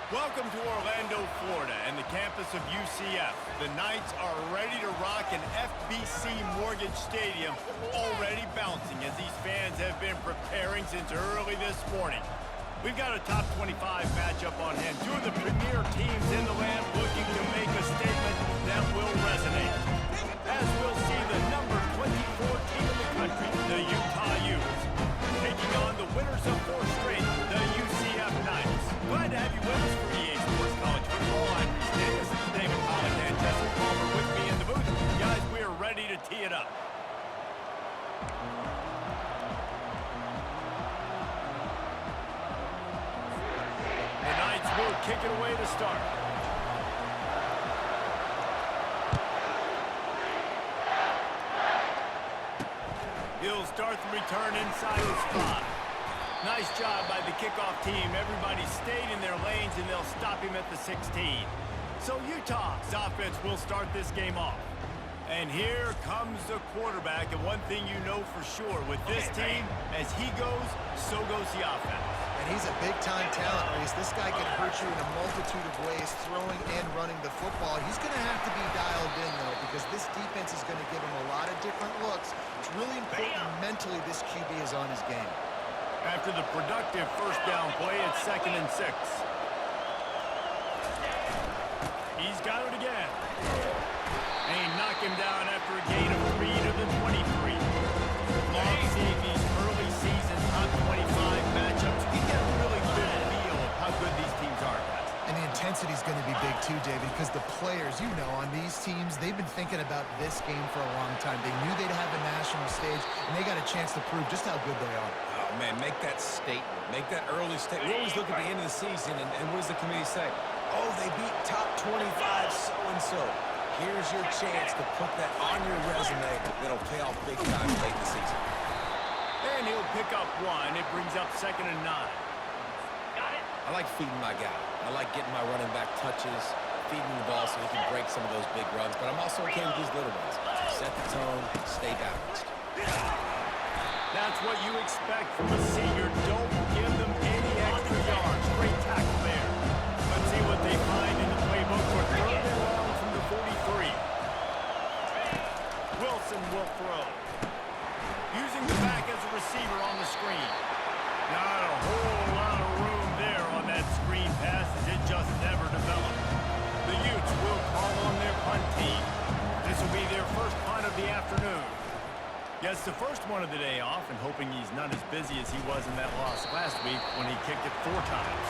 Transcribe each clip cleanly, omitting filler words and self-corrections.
Welcome to Orlando, Florida, and the campus of UCF. The Knights are ready to rock an FBC Mortgage Stadium, already bouncing as these fans have been preparing since early this morning. We've got a top 25 matchup on hand. Two of the premier teams in the land looking to make a statement that will resonate. As we'll see the number 24 team in the country, the Utah Utes, taking on the winners of four straight, the UCF Knights. Glad to have you with us for EA Sports College Football. I'm Reese Davis, David Collins, and Jesse Palmer with me in the booth. Guys, we are ready to tee it up. The Knights will kick it away to start. He'll start the return inside his 5. Nice job by the kickoff team. Everybody stayed in their lanes, and they'll stop him at the 16. So Utah's offense will start this game off. And here comes the quarterback, and one thing you know for sure, with this team, as he goes, so goes the offense. And he's a big-time talent, Reese. This guy can hurt you in a multitude of ways, throwing and running the football. He's going to have to be dialed in, though, because this defense is going to give him a lot of different looks. It's really important mentally this QB is on his game. After the productive first down play, it's 2nd and 6. He's got it again. And he knocked him down after a gain of 3 to the 23. Love seeing these early season top 25 matchups. You get a really good feel of how good these teams are, guys. And the intensity is going to be big too, David, because the players, you know, on these teams, they've been thinking about this game for a long time. They knew they'd have the national stage, and they got a chance to prove just how good they are. Oh, man, make that statement. Make that early statement. We always look at the end of the season, and what does the committee say? Oh, they beat top 25 so-and-so. Here's your chance to put that on your resume that'll pay off big time late in the season. And he'll pick up 1. It brings up 2nd and 9. I like feeding my guy. I like getting my running back touches, feeding the ball so he can break some of those big runs, but I'm also okay with these little ones. Set the tone, stay balanced. That's what you expect from a senior. Don't give them any extra yards. Great tackle there. Let's see what they find in the playbook for 3rd and long from the 43. Wilson will throw. Using the back as a receiver on the screen. Not a whole lot of room there on that screen pass as it just never developed. The Utes will call on their punt team. This will be their first punt of the afternoon. Gets the first one of the day off, and hoping he's not as busy as he was in that loss last week when he kicked it 4 times.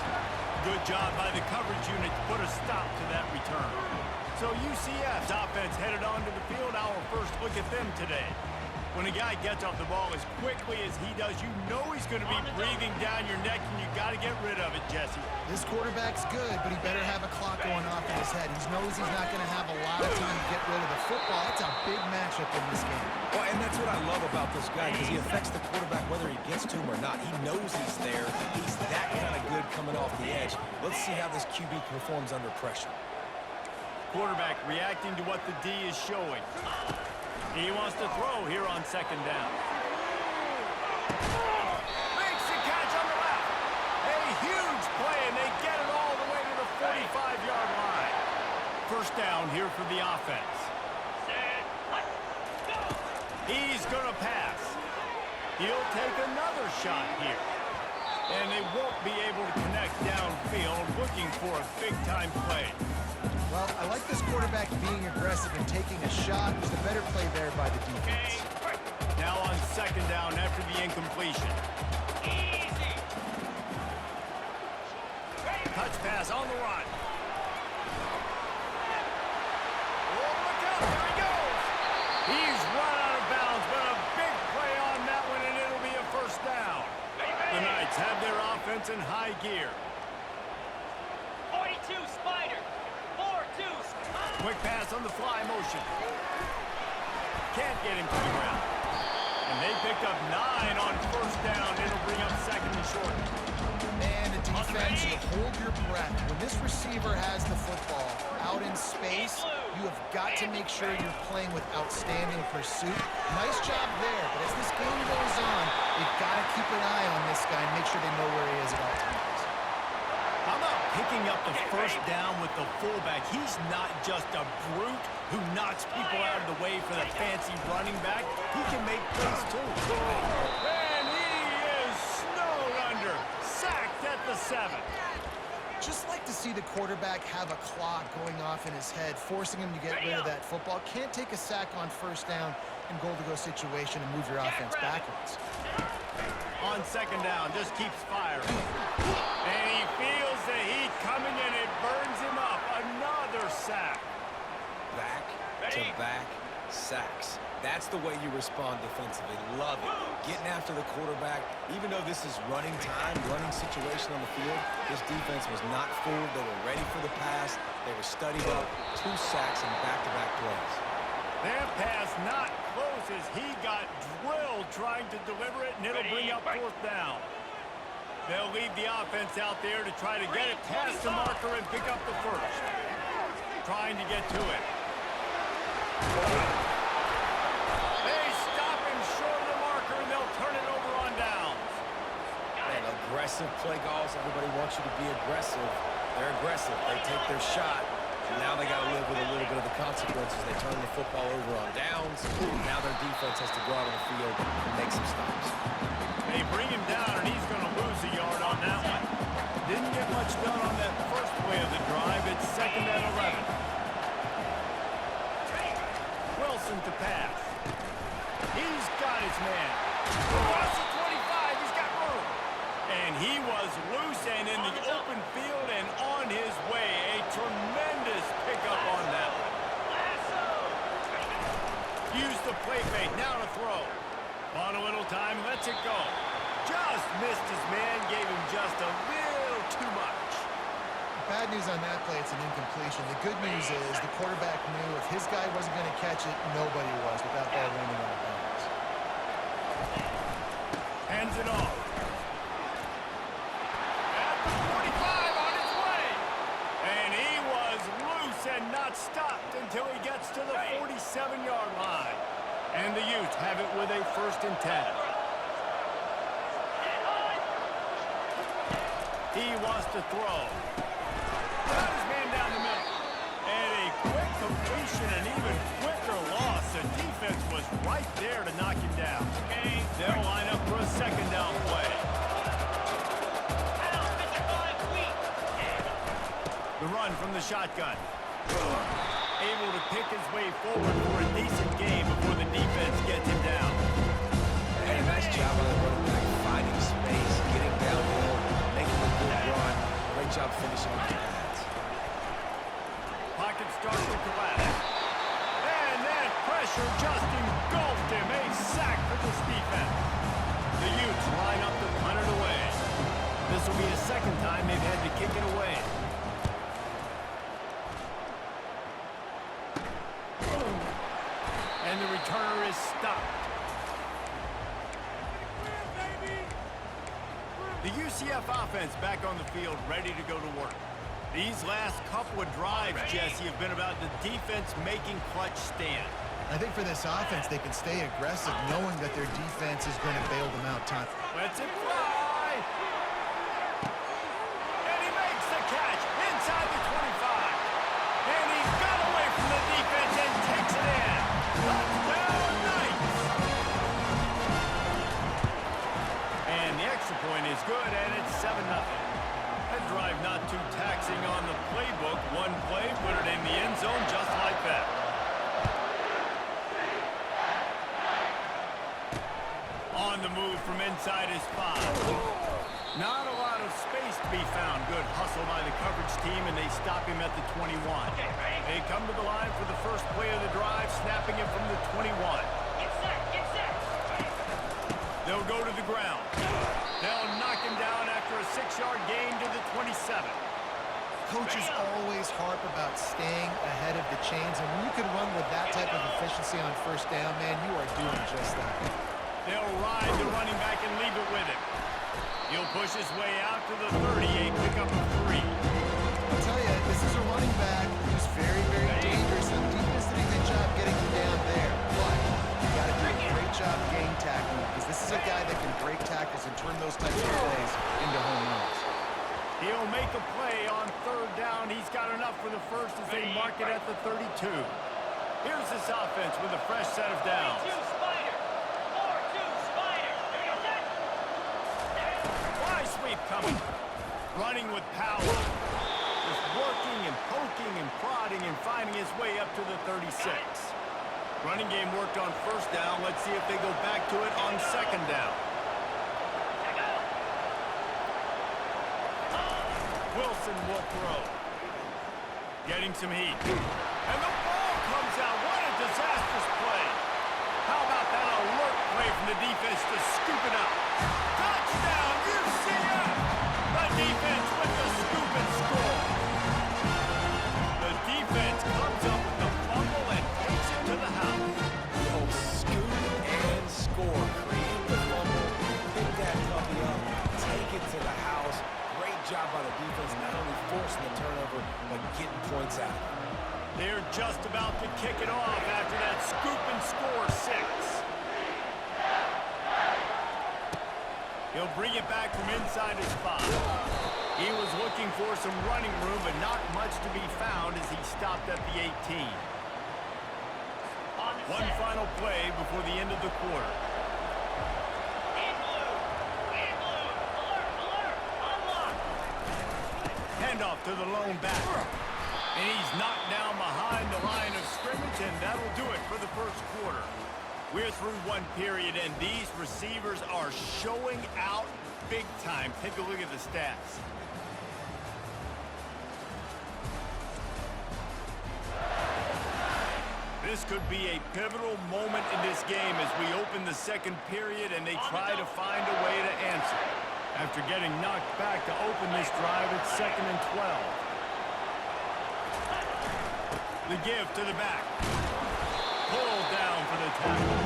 Good job by the coverage unit to put a stop to that return. So UCF's offense headed onto the field. Our first look at them today. When a guy gets off the ball as quickly as he does, you know he's going to be breathing down your neck, and you got to get rid of it, Jesse. This quarterback's good, but he better have a clock going off in his head. He knows he's not going to have a lot of time to get rid of the football. It's a big matchup in this game. Well, and that's what I love about this guy, because he affects the quarterback whether he gets to him or not. He knows he's there. He's that kind of good coming off the edge. Let's see how this QB performs under pressure. Quarterback reacting to what the D is showing. He wants to throw here on 2nd down. Makes the catch on the left. A huge play, and they get it all the way to the 45-yard line. First down here for the offense. He's going to pass. He'll take another shot here. And they won't be able to connect downfield, looking for a big-time play. Well, I like this quarterback being aggressive and taking a shot. It's a better play there by the defense. Now on 2nd down after the incompletion. Easy. Touch pass on the run. Oh, look out, there he goes. He's run out of bounds, but a big play on that one, and it'll be a first down. The Knights have their offense in high gear. 42 Spider. 4-2. Quick pass on the fly motion. Can't get him to the ground. And they picked up 9 on first down. It'll bring up 2nd and short. Man, the defense, you hold your breath. When this receiver has the football out in space, you have got to make sure you're playing with outstanding pursuit. Nice job there, but as this game goes on, you've got to keep an eye on this guy and make sure they know where he is at all times. How about picking up the first down with the fullback. He's not just a brute who knocks people out of the way for the fancy running back. He can make plays too. And he is snowed under. Sacked at the 7. Just like to see the quarterback have a clock going off in his head, forcing him to get rid of that football. Can't take a sack on first down in goal-to-go situation and move your offense backwards. On second down, just keeps firing. And he feels the heat coming and it burns him up. Another sack. Back-to-back sacks. That's the way you respond defensively. Love it. Getting after the quarterback. Even though this is running time, running situation on the field, this defense was not fooled. They were ready for the pass. They were studied up. 2 sacks in back-to-back plays. That pass not close as he got drilled trying to deliver it, and it'll bring up 4th down. They'll leave the offense out there to try to get it past the marker and pick up the first. Trying to get to it. They stop him short of the marker, and they'll turn it over on downs. Man, aggressive play calls. Everybody wants you to be aggressive. They're aggressive. They take their shot. Now they got to live with a little bit of the consequences. They turn the football over on downs. Now their defense has to go out on the field and make some stops. They bring him down, and he's going to lose a yard on that one. Didn't get much done on that first play of the drive. It's 2nd and 11. Wilson to pass. He's got his man. Across the 25, he's got room. And he was loose and in the open field and on his way. A tremendous pickup on that one. Use the play fake, now to throw. On a little time, lets it go. Just missed his man, gave him just a little too much. Bad news on that play, it's an incompletion. The good news is the quarterback knew if his guy wasn't going to catch it, nobody was with that ball landing out of bounds. Hands it off. At the 45 on his way. And he was loose and not stopped until he gets to the 47-yard line. And the Utes have it with a 1st and 10. He wants to throw. Got his man down the middle. And a quick completion, an even quicker loss. The defense was right there to knock him down. They'll line up for a 2nd down play. The run from the shotgun. Able to pick his way forward for a decent game before the defense gets him down. Hey, nice job on the running back, finding space, getting downhill, making a good run. Great job finishing with the pads. Pocket starts to collapse. And that pressure just engulfed him. A sack for this defense. The Utes line up to punt it away. This will be the 2nd time they've had to kick it away. And the returner is stopped. The UCF offense back on the field, ready to go to work. These last couple of drives, Jesse, have been about the defense making clutch stand. I think for this offense, they can stay aggressive knowing that their defense is going to bail them out time. Lets it fly. And he makes the catch inside the 25. And he got away from the defense and takes it in. Touchdown, Knights. And the extra point is good, and it's 7-0. That drive not too taxing on the playbook. One play, put it in the end zone just like that. On the move from inside his 5. Not a lot of space to be found. Good hustle by the coverage team, and they stop him at the 21. They come to the line for the first play of the drive, snapping it from the 21. Get set, get set. They'll go to the ground. They'll knock him down after a 6-yard gain to the 27. Coaches always harp about staying ahead of the chains, and when you can run with that type of efficiency on first down, man, you are doing just that. They'll ride the running back and leave it with him. He'll push his way out to the 38, pick up a 3. I'll tell you, this is a running back who's very, very dangerous. The defense did a good job getting him down there, but you got to do a great job game tackling because this is a guy that can break tackles and turn those types of plays into home runs. He'll make a play on third down. He's got enough for the first as they mark it at the 32. Here's this offense with a fresh set of downs. 3-2 spider. 4-2 spider. There you go. Fly sweep coming. Running with power. Just working and poking and prodding and finding his way up to the 36. Running game worked on first down. Let's see if they go back to it on second down. Wilson will throw. Getting some heat. And the ball comes out. What a disastrous play. How about that alert play from the defense to scoop it up? Touchdown, UCF! The defense with the scoop and score. The defense comes up with the fumble and takes it to the house. Oh, scoop and score. Create the fumble, pick that puppy up, take it to the house. Great job by the defense, not only forcing the turnover, but getting points out of it. They're just about to kick it off after that scoop and score 6. He'll bring it back from inside his 5. He was looking for some running room, but not much to be found as he stopped at the 18. One final play before the end of the quarter. In blue. In blue. Alert, alert. Unlock. Handoff to the lone back. And he's knocked down behind the line of scrimmage, and that'll do it for the first quarter. We're through one period, and these receivers are showing out big time. Take a look at the stats. This could be a pivotal moment in this game as we open the second period and they try to find a way to answer. After getting knocked back to open this drive, it's 2nd and 12. The give to the back. Pulled down for the tackle.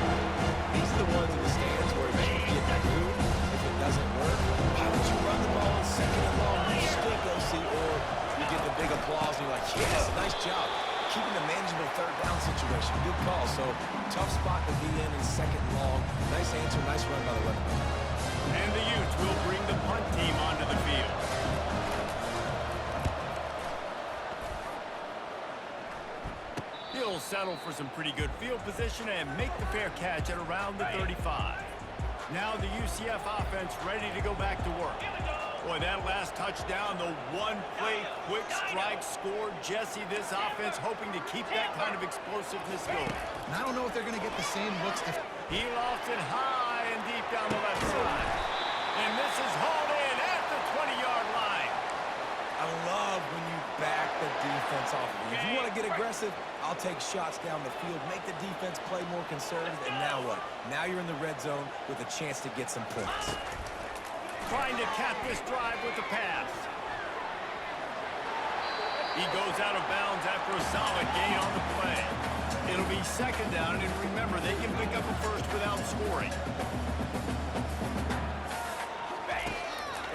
These are the ones in the stands where if you get that room, if it doesn't work, why would you run the ball on 2nd and long? You still go see, or you get the big applause and you're like, yes, nice job. Keeping a manageable third down situation. Good call. So, tough spot to be in 2nd and long. Nice answer, nice run by the running back. And the Utes will bring the punt team onto the field. He'll settle for some pretty good field position and make the fair catch at around the 35. Now the UCF offense ready to go back to work. Boy, that last touchdown, the one-play quick strike scored. Jesse, this offense hoping to keep that kind of explosiveness going. And I don't know if they're going to get the same looks. He lost it high and deep down the left side. And this is hauled in at the 20-yard line. I love when you back the defense off of you. If you want to get aggressive, I'll take shots down the field, make the defense play more conservative, and now what? Now you're in the red zone with a chance to get some points. Trying to cap this drive with the pass. He goes out of bounds after a solid gain on the play. It'll be 2nd down, and remember, they can pick up a first without scoring.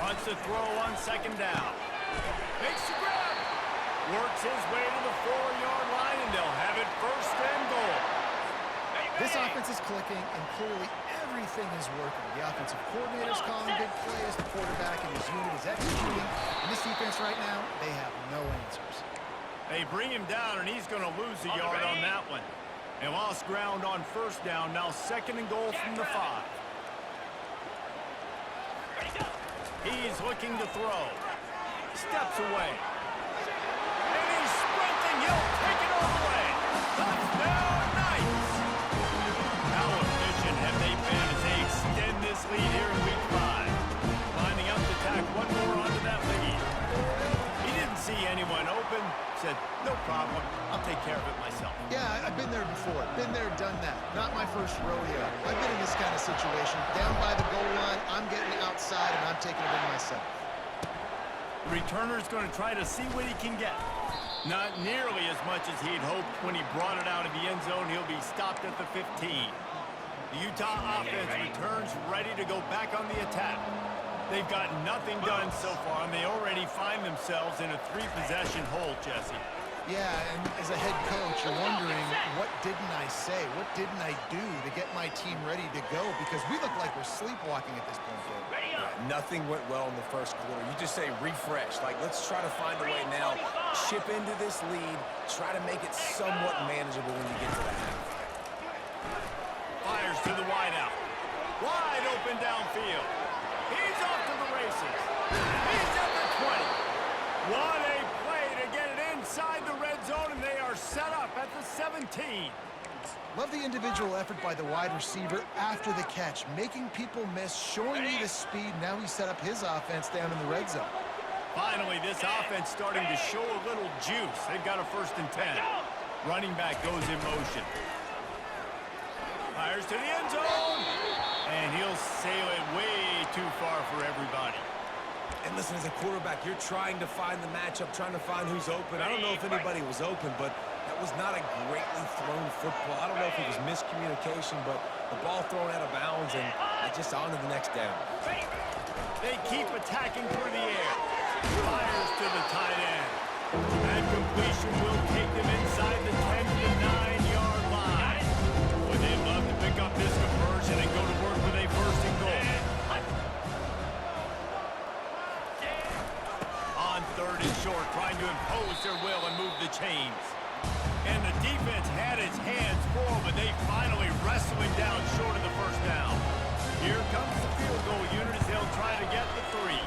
Wants to throw on 2nd down. Makes the grab. Works his way to the 4-yard line, and they'll have it 1st and goal. This offense is clicking, and clearly everything is working. The offensive coordinator's calling good plays, the quarterback and his unit is executing, and this defense right now, they have no answers. They bring him down, and he's going to lose a yard on that one. They lost ground on 1st down, now 2nd and goal from the 5. He's looking to throw. Steps away. And he's sprinting. He'll take it all the way. Touchdown, Knights! How efficient have they been as they extend this lead here in Week 5? Lining up to tack one more onto that lead. He didn't see anyone open. Said, no problem. I'll take care of it myself. Yeah, I've been there before. Been there, done that. Not my first rodeo. I've been in this kind of situation. Down by the goal line, I'm getting outside, and I'm taking it in myself. The returner's going to try to see what he can get. Not nearly as much as he'd hoped when he brought it out of the end zone. He'll be stopped at the 15. The Utah offense returns ready to go back on the attack. They've got nothing done so far, and they already find themselves in a 3-possession hole, Jesse. Yeah, and as a head coach, you're wondering, what didn't I say? What didn't I do to get my team ready to go? Because we look like we're sleepwalking at this point, Dave. Ready up. Nothing went well in the first quarter. You just say refresh. Like, let's try to find a way now. Chip into this lead. Try to make it somewhat manageable when you get to the half. Fires to the wideout. Wide open downfield. He's off to the races. He's at the 20. What a play to get it inside the red zone, and they are set up at the 17. Love the individual effort by the wide receiver after the catch, making people miss, showing you the speed. Now he set up his offense down in the red zone. Finally, this offense starting to show a little juice. They've got a 1st and 10. Running back goes in motion. Fires to the end zone. And he'll sail it way too far for everybody. And listen, as a quarterback, you're trying to find the matchup, trying to find who's open. I don't know if anybody was open, but that was not a greatly thrown football. I don't know if it was miscommunication, but the ball thrown out of bounds, and just on to the next down. They keep attacking through the air. Fires to the tight end. And completion will take them inside the 10 to the 9-yard line. Would they love to pick up this conversion and go to work with a 1st and goal? On 3rd and short, trying to impose their will and move the chains. And the defense had its hands full, but they finally wrestle him down short of the 1st down. Here comes the field goal unit as they'll try to get the 3.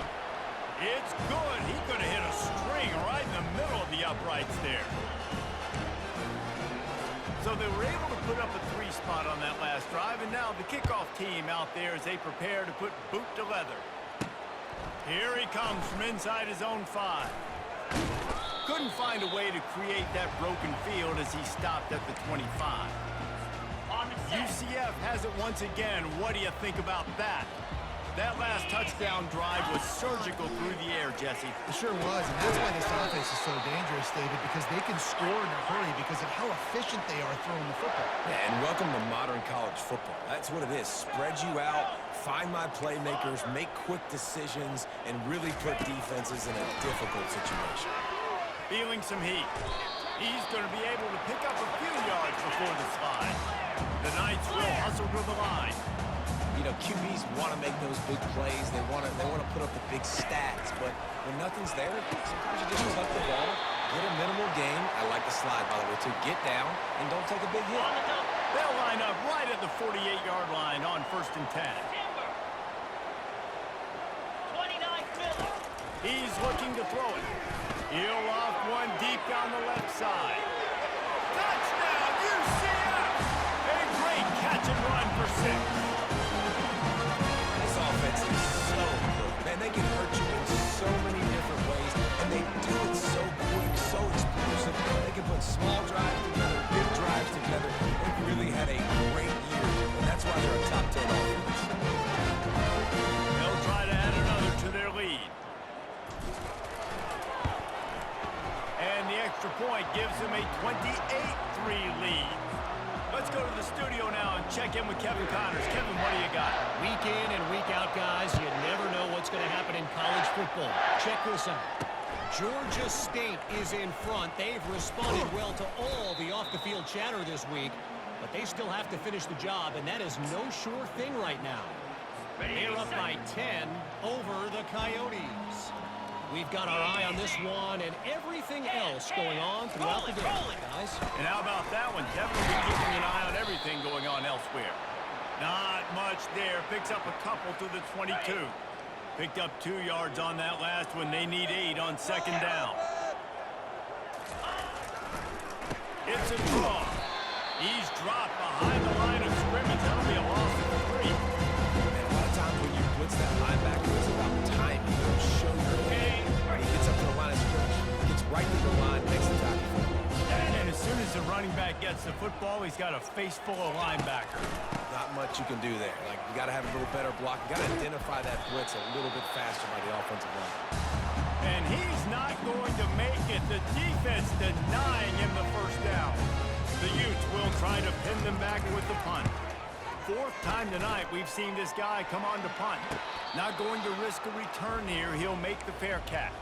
It's good. He could have hit a string right in the middle of the uprights there. So they were able to put up a 3 spot on that last drive, and now the kickoff team out there as they prepare to put boot to leather. Here he comes from inside his own 5. Couldn't find a way to create that broken field as he stopped at the 25. UCF has it once again. What do you think about that? That last touchdown drive was surgical through the air, Jesse. It sure was, and that's why this offense is so dangerous, David, because they can score in a hurry because of how efficient they are throwing the football. Yeah, and welcome to modern college football. That's what it is. Spread you out, find my playmakers, make quick decisions, and really put defenses in a difficult situation. Feeling some heat. He's going to be able to pick up a few yards before the slide. The Knights will hustle to the line. You know, QBs want to make those big plays. They want to put up the big stats. But when nothing's there, sometimes you just tuck the ball, get a minimal gain. I like the slide, by the way, too. Get down and don't take a big hit. They'll line up right at the 48-yard line on 1st and 10. 29 Miller. He's looking to throw it. He'll off one deep down the left side. Touchdown, UCF! A great catch and run for 6. This offense is so good. Man, they can hurt you in so many different ways, and they do it so quick, so explosive. They can put small drives together, big drives together. They've really had a great year, and that's why they're a top 10 offense. They'll try to add another to their lead. And the extra point gives them a 28-3 lead. Let's go to the studio now and check in with Kevin Connors. Kevin, what do you got? Week in and week out, guys, you never know what's going to happen in college football. Check this out. Georgia State is in front. They've responded well to all the off-the-field chatter this week, but they still have to finish the job, and that is no sure thing right now. They're up by 10 over the Coyotes. We've got our eye on this one and everything else going on throughout the game, guys. And how about that one? Kevin will be keeping an eye on everything going on elsewhere. Not much there. Picks up a couple to the 22. Picked up 2 yards on that last one. They need 8 on 2nd down. It's a draw. He's dropped behind the line of scrimmage. That'll be a loss of 3. And a lot of times when you blitz that linebacker, it's about timing. Show your game. When he gets up to the line of scrimmage, gets right to the line, makes the tackle for the loss. And as soon as the running back gets the football, he's got a face full of linebackers. Not much you can do there. Like, you got to have a little better block. You got to identify that blitz a little bit faster by the offensive line. And he's not going to make it. The defense denying him the 1st down. The Utes will try to pin them back with the punt. 4th time tonight we've seen this guy come on to punt. Not going to risk a return here. He'll make the fair catch.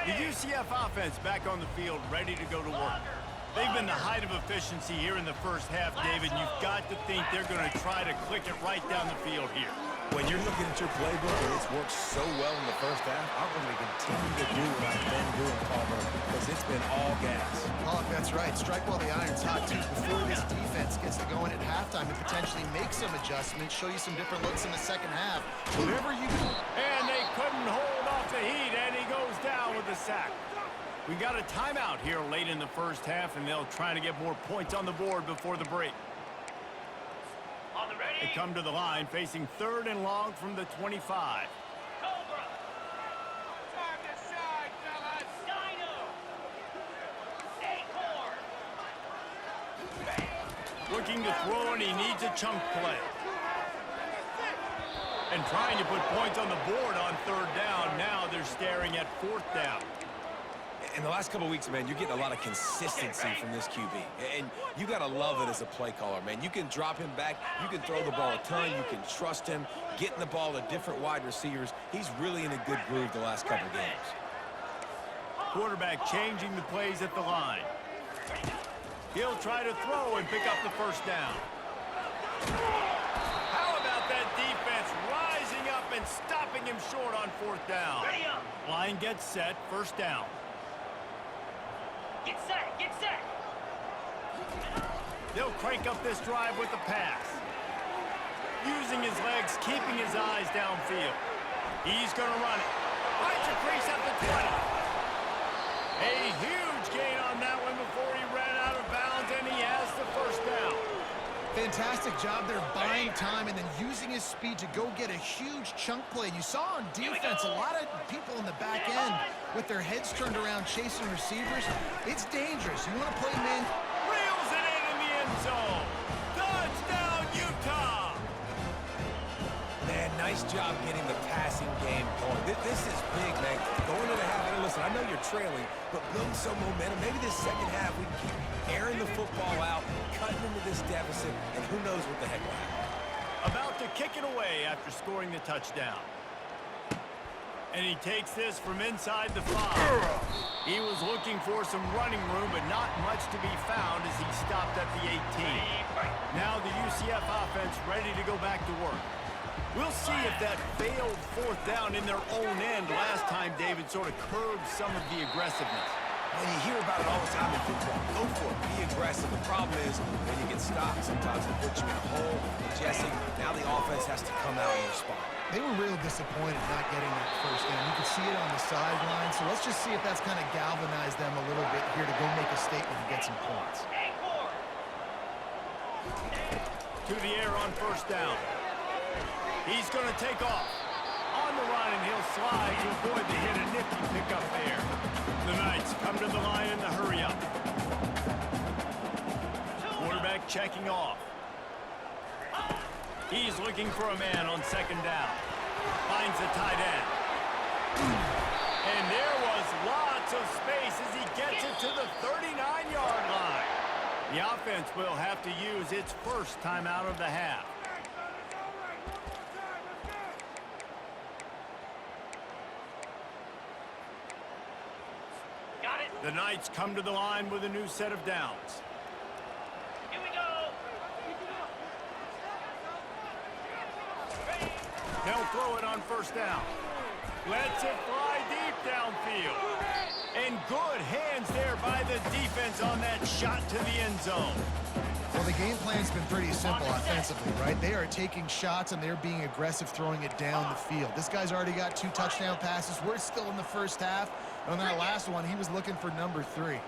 The UCF offense back on the field, ready to go to work. They've been the height of efficiency here in the first half, David. You've got to think they're going to try to click it right down the field here. When you're looking at your playbook and it's worked so well in the first half, I'm going to continue to do what I've been doing, Palmer, because it's been all gas. Pollock, that's right. Strike while the iron's hot, too. Before this defense gets to going at halftime and potentially make some adjustments, show you some different looks in the second half. Whatever you do. And they couldn't hold off the heat, and he goes down with the sack. We got a timeout here late in the first half, and they'll try to get more points on the board before the break. On the ready. They come to the line facing 3rd and long from the 25. Cobra. Time to shine, fellas. Dino. Acorn. Looking to throw, and he needs a chunk play. And trying to put points on the board on 3rd down. Now they're staring at 4th down. In the last couple of weeks, man, you're getting a lot of consistency from this QB. And you got to love it as a play caller, man. You can drop him back. You can throw the ball a ton. You can trust him. Getting the ball to different wide receivers. He's really in a good groove the last couple of games. Quarterback changing the plays at the line. He'll try to throw and pick up the 1st down. How about that defense rising up and stopping him short on 4th down? Ready up. Line gets set, 1st down. Get set. Get set. They'll crank up this drive with the pass. Using his legs, keeping his eyes downfield. He's going to run it. Finds a crease at the 20. A huge gain on that one before he ran out of bounds, and he has the 1st down. Fantastic job there buying time and then using his speed to go get a huge chunk play. You saw on defense a lot of people in the back end with their heads turned around chasing receivers. It's dangerous. You want to play man. Reels it in the end zone. Touchdown, Utah. Man, nice job getting the passing game going. This is big, man. Going into the half, and listen, I know you're trailing, but building some momentum. Maybe this second half we can keep airing the football out, cutting into this deficit, and who knows what the heck will happen. About to kick it away after scoring the touchdown. And he takes this from inside the 5. He was looking for some running room, but not much to be found as he stopped at the 18. Now the UCF offense ready to go back to work. We'll see if that failed 4th down in their own end last time David sort of curbed some of the aggressiveness. Well, you hear about it all the time in football. Go for it. Be aggressive. The problem is when you get stopped, sometimes it puts you in a hole. And Jesse, now the offense has to come out and respond. They were real disappointed not getting that 1st down. You can see it on the sideline. So let's just see if that's kind of galvanized them a little bit here to go make a statement and get some points. Acorn. To the air on 1st down. He's going to take off. On the run, and he'll slide to avoid the hit. A nifty pickup there. The Knights come to the line in the hurry-up. Quarterback checking off. He's looking for a man on 2nd down. Finds the tight end. And there was lots of space as he gets it to the 39-yard line. The offense will have to use its 1st timeout of the half. Got it. The Knights come to the line with a new set of downs. Here we go. Ready. They'll throw it on 1st down. Lets it fly deep downfield. And good hands there by the defense on that shot to the end zone. Well, the game plan's been pretty simple offensively, right? They are taking shots and they're being aggressive throwing it down the field. This guy's already got 2 touchdown passes. We're still in the first half. And on that last one, he was looking for number 3. Man.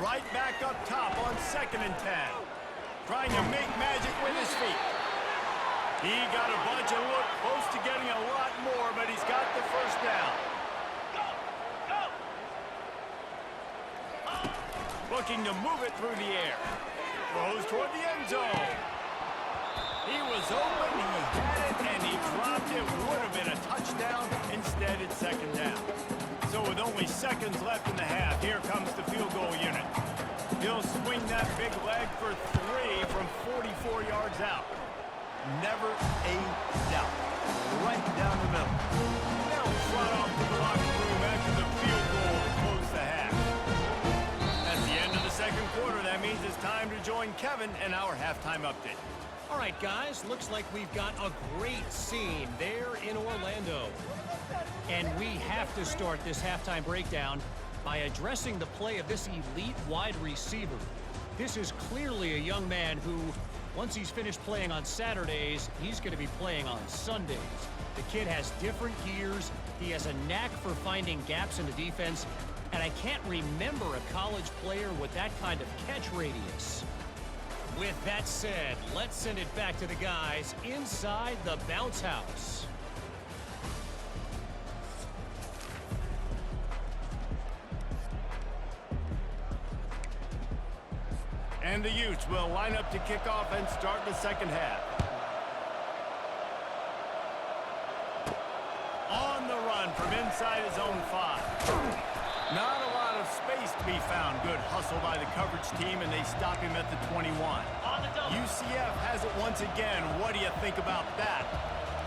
Right back up top on 2nd and 10. Trying to make magic with his feet. He got a bunch and looked close to getting a lot more, but he's got the 1st down. Looking to move it through the air. Throws toward the end zone. He was open, he had it, and he dropped it. Would have been a touchdown. Instead, it's 2nd down. So with only seconds left in the half, here comes the field goal unit. He'll swing that big leg for 3 from 44 yards out. Never a Kevin, and our halftime update. All right, guys, looks like we've got a great scene there in Orlando. And we have to start this halftime breakdown by addressing the play of this elite wide receiver. This is clearly a young man who, once he's finished playing on Saturdays, he's going to be playing on Sundays. The kid has different gears. He has a knack for finding gaps in the defense. And I can't remember a college player with that kind of catch radius. With that said, let's send it back to the guys inside the bounce house. And the Utes will line up to kick off and start the second half. On the run from inside his own 5. Not a lot of space to be found. Good hustle by the coverage team, and they stop him at the 21. UCF has it once again. What do you think about that?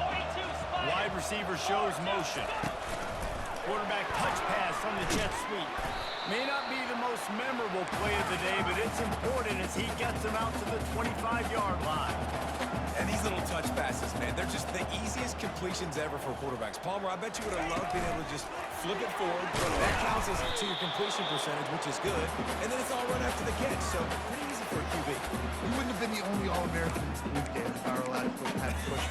42 Spider. Wide receiver shows motion. Quarterback touch pass on the jet sweep. May not be the most memorable play of the day, but it's important as he gets them out to the 25-yard line. And these little touch passes, man, they're just the easiest completions ever for quarterbacks. Palmer, I bet you would have loved being able to just flip it forward. That counts as to your completion percentage, which is good. And then it's all run after the catch, so pretty easy for a QB. We wouldn't have been the only All-American in this league game if I were allowed to push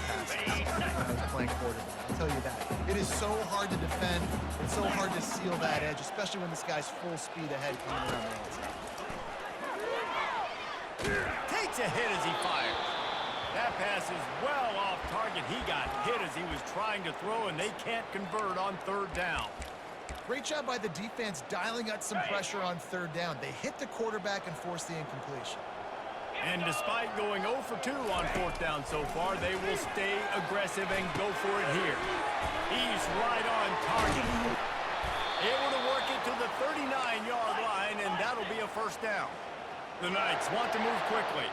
passes when I was playing quarterback. I'll tell you that. It is so hard to defend. It's so hard to seal that edge, especially when this guy's full speed ahead coming around the outside. Takes a hit as he fires. That pass is well off target. He got hit as he was trying to throw, and they can't convert on third down. Great job by the defense dialing out some pressure on third down. They hit the quarterback and forced the incompletion. And despite going 0 for 2 on fourth down so far, they will stay aggressive and go for it here. He's right on target. Able to work it to the 39-yard line, and that'll be a first down. The Knights want to move quickly.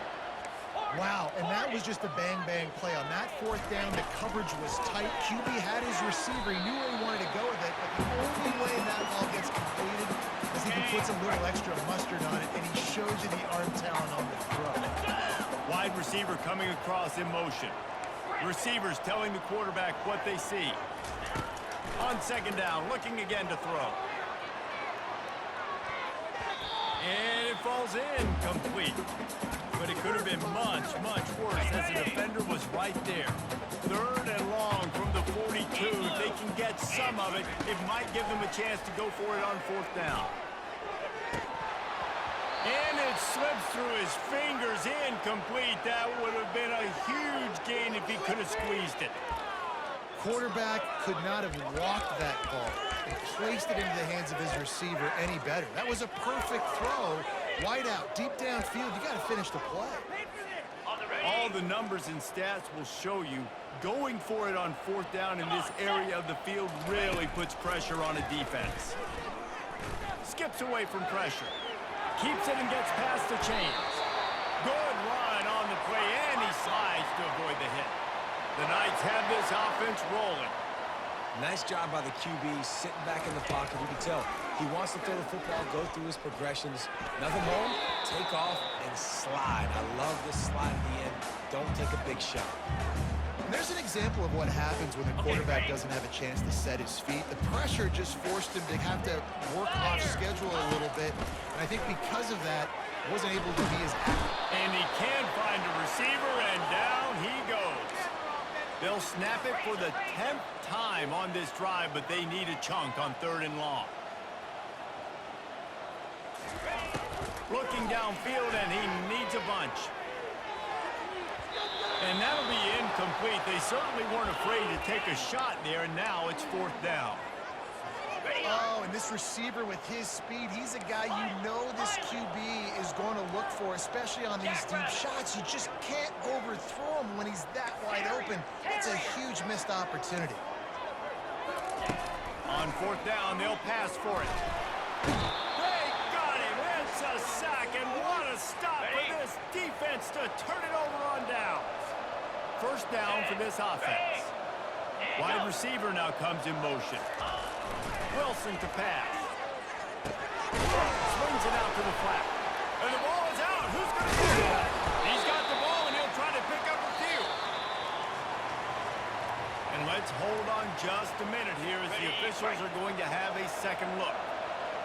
Wow, and that was just a bang-bang play. On that fourth down, the coverage was tight. QB had his receiver. He knew where he wanted to go with it, but the only way that ball gets completed is if he puts a little extra mustard on it, and he shows you the arm talent on the throw. Wide receiver coming across in motion. Receivers telling the quarterback what they see. On second down, looking again to throw. And it falls in, complete. But it could have been much, much worse as the defender was right there. Third and long from the 42. If they can get some of it, it might give them a chance to go for it on fourth down. And it slips through his fingers, incomplete. That would have been a huge gain if he could have squeezed it. Quarterback could not have walked that ball and placed it into the hands of his receiver any better. That was a perfect throw. Wide out, deep downfield, you got to finish the play. All the numbers and stats will show you going for it on fourth down in this area of the field really puts pressure on a defense. Skips away from pressure. Keeps it and gets past the chains. Good run on the play, and he slides to avoid the hit. The Knights have this offense rolling. Nice job by the QB sitting back in the pocket. You can tell he wants to throw the football, go through his progressions. Nothing home, take off, and slide. I love this slide at the end. Don't take a big shot. And there's an example of what happens when the quarterback doesn't have a chance to set his feet. The pressure just forced him to have to work off schedule a little bit. And I think because of that, wasn't able to be as active. And he can find a receiver, and down he goes. They'll snap it for the 10th time on this drive, but they need a chunk on third and long. Looking downfield, and he needs a bunch. And that'll be incomplete. They certainly weren't afraid to take a shot there, and now it's fourth down. Oh, and this receiver with his speed, he's a guy you know this QB is going to look for, especially on these deep shots. You just can't overthrow him when he's that wide open. It's a huge missed opportunity. On fourth down, they'll pass for it. They got him. It's a sack, and what a stop for this defense to turn it over on downs. First down for this offense. Wide receiver now comes in motion. Wilson to pass. Swings it out to the flat. And the ball is out. Who's going to get it? He's got the ball, and he'll try to pick up a few. And let's hold on just a minute here as the officials are going to have a second look.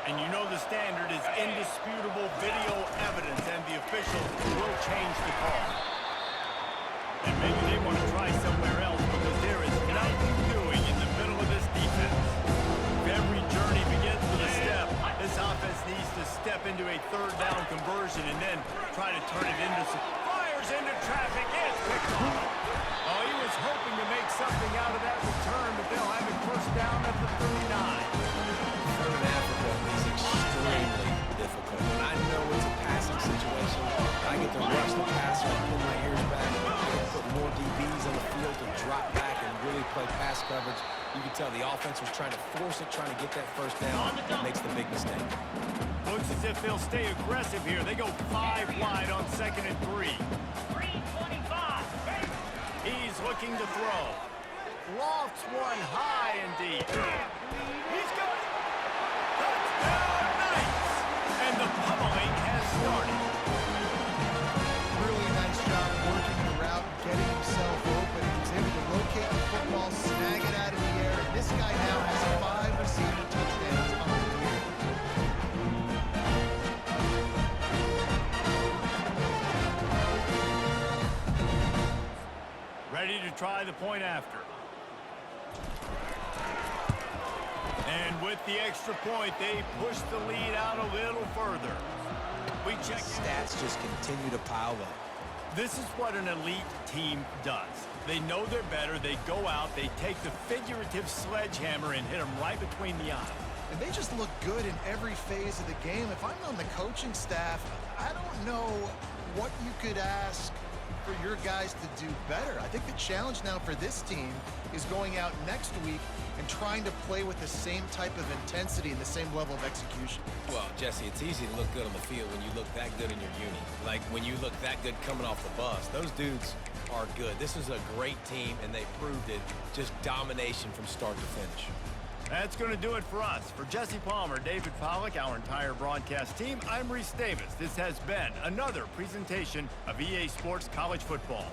And you know the standard is indisputable video evidence, and the officials will change the call. And maybe they want to try somewhere else because there is nothing doing in the middle of this defense. If every journey begins with a step, this offense needs to step into a third down conversion and then try to turn it into some... Fires into traffic. It's picked off. Oh, he was hoping to make something out of that return, but they'll have it first down at the 39. Third and Africa is extremely difficult. And I know it's a passing situation. I get to rush the passer and pull my ears back. I get to put more DBs on the field to drop back and really play pass coverage. You can tell the offense was trying to force it, trying to get that first down. Makes the big mistake. Looks as if they'll stay aggressive here. They go 5 wide on 2nd and 3. 325. He's looking to throw. Lofts one high and deep. He's got it. Touchdown, Knights! And the pummeling has started. Really nice job working the route, getting himself open. He was able to locate the football, snag it out of the air, and this guy now has 5 receiving touchdowns on the year. Ready to try the point after. And with the extra point, they push the lead out a little further. We check Stats just continue to pile up. This is what an elite team does. They know they're better. They go out, they take the figurative sledgehammer and hit them right between the eyes. And they just look good in every phase of the game. If I'm on the coaching staff, I don't know what you could ask for your guys to do better. I think the challenge now for this team is going out next week and trying to play with the same type of intensity and the same level of execution. Well, Jesse, it's easy to look good on the field when you look that good in your uni. Like when you look that good coming off the bus. Those dudes are good. This is a great team, and they proved it. Just domination from start to finish. That's going to do it for us. For Jesse Palmer, David Pollack, our entire broadcast team, I'm Reese Davis. This has been another presentation of EA Sports College Football.